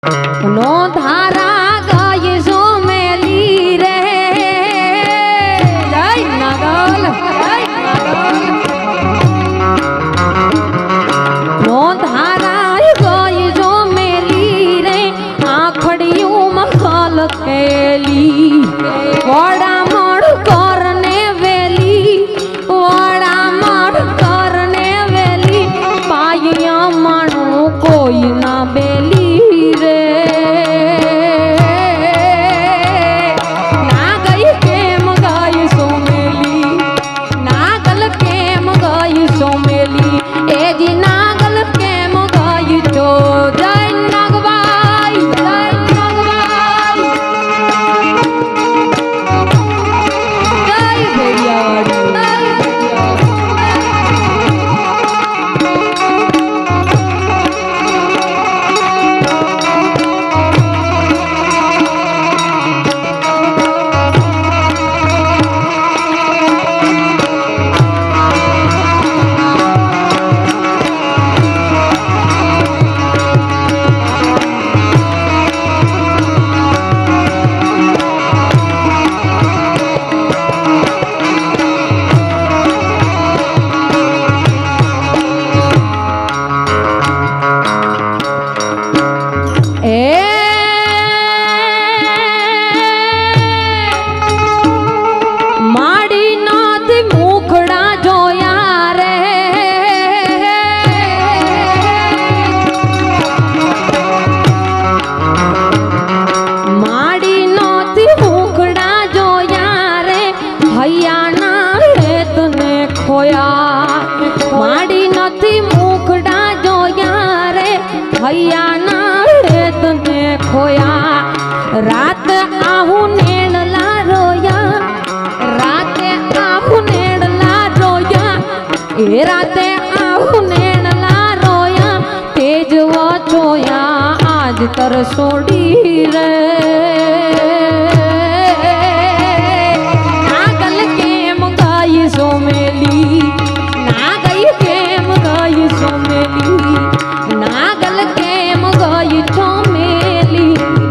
No धारा गाय जो मेली रे जय नगल नो धारा गाय जो मेली रे आखड़ियों मखल खेली वड़ा मड़ करने वेली वड़ा मड़ करने वेली पाइया मानो कोई ना बेली माड़ी नथी मुखड़ा जोया रे भैया ना रे तने खोया रात आहू नेड़ला रोया रात आहू नेड़ला रोया ए राते आहू नेड़ला रोया तेज वो चोया आज तर सोड़ी रे नागल केम गाई सो मेली नागल केम गई चमेली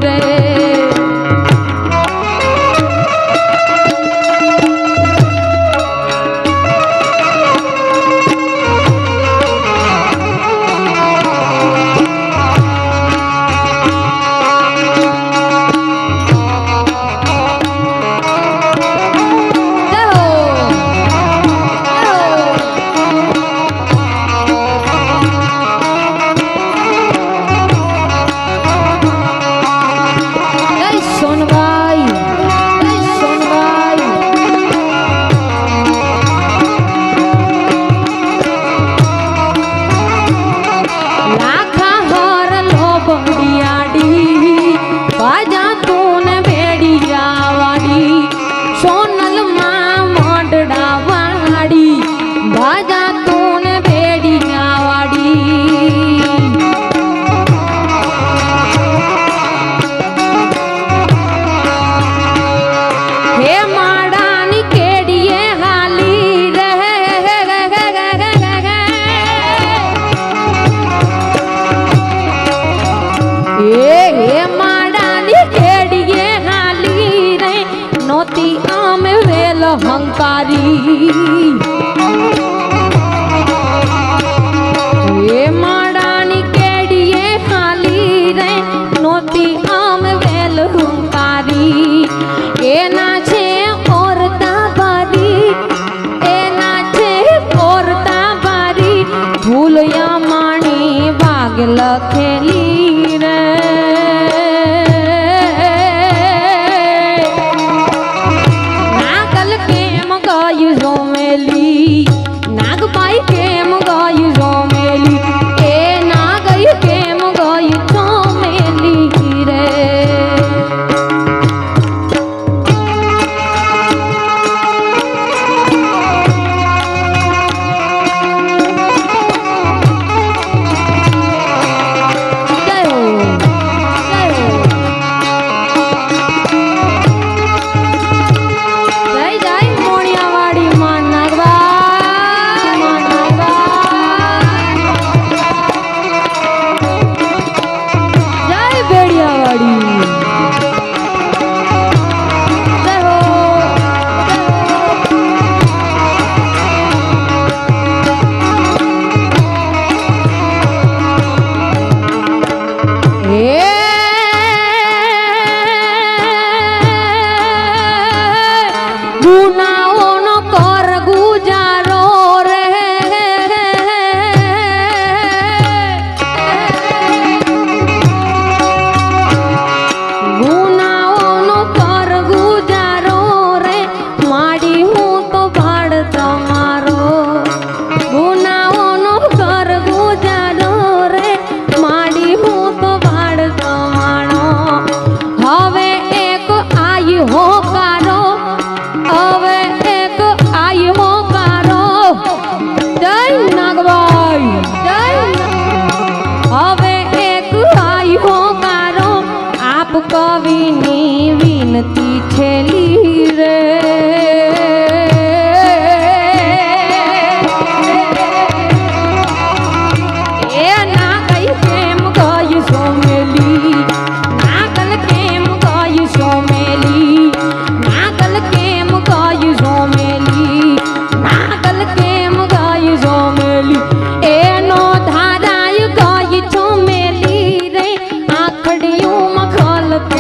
रे हंकारी ये माड़ानी केड़िए खाली रे नोती आम वेल हंकारी ए नाचे औरता बारी ए नाचे औरता बारी भूलया माणी बाग लखेली रे नागपाई केम गई जोमेली ए नागई केम गई चोमेली रे।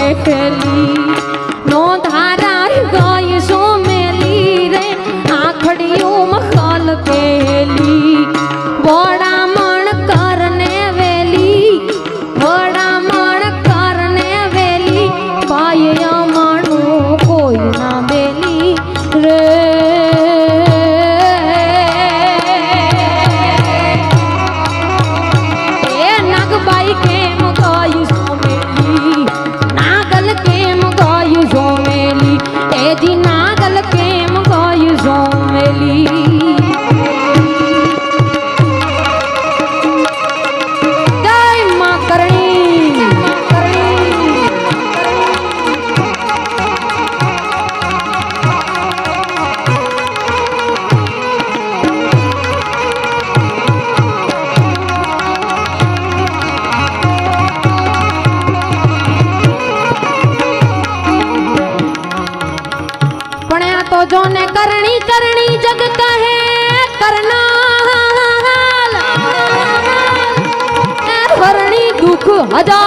બેઠેલી નો ધારા ગઈ સોમેલી રે આખડિયું મખલ કેલી બોડામણ કરને વેલી બોડામણ કરને વેલી ભાઈ અમાણું કોઈ ના બેલી રે એ નાગબાઈ કેમ ગયું સોમેલી નાગલ કેમ ગયું સોમેલી એજી નાગલ કેમ ગયું સોમેલી જય માં કરણી પણ આ તો જોને કરણી કરણી જગ કહે કરનાલ એ હરણી દુઃખ હજાર